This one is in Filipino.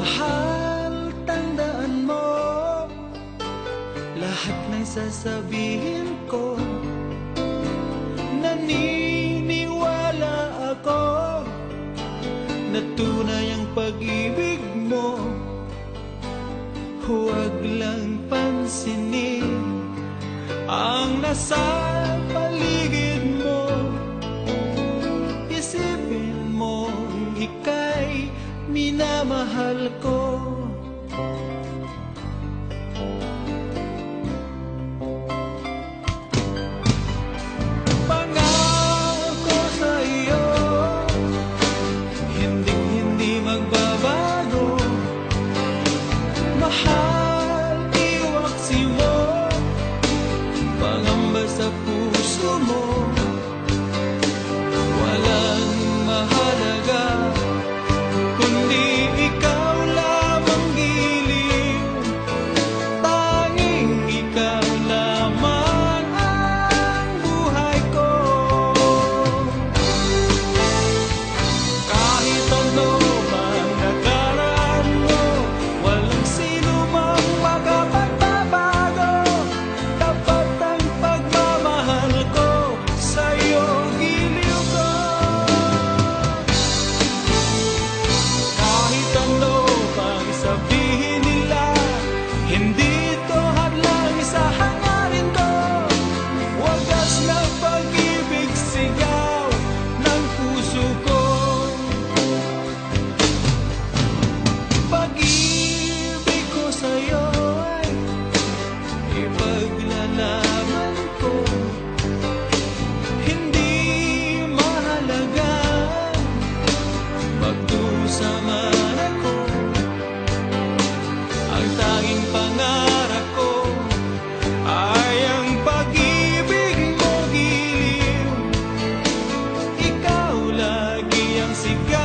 Mahal, tandaan mo lahat ng sasabihin ko. Naniniwala ako na tunay ang pag-ibig mo. Huwag lang pansinin ang nasa paligid mo. Isipin mo ika'y minamahal ko. Pangako sa iyo, hindi magbabago. Mahal, iwaksi mo, pangamba sa puso mo. Walang mahalaga kundi ikaw lamang giliw. Tanging ikaw lamang ang buhay ko. Kahit ano man nakaraan mo, walang sino mang makapagbabago. Tapat ang pagmamahal ko sa'yo, giliw ko. Kahit ano pang sabihin nila, hindi ito hadlang sa hangarin ko. Wagas na pag-ibig, sigaw ng puso ko. Pag-ibig ko sa'yo ay ipaglalaban ko. Hindi mahalaga magdusa man ako. Ang tanging pangarap ko ay ang pag-ibig mo, giliw. Ikaw lagi ang sigaw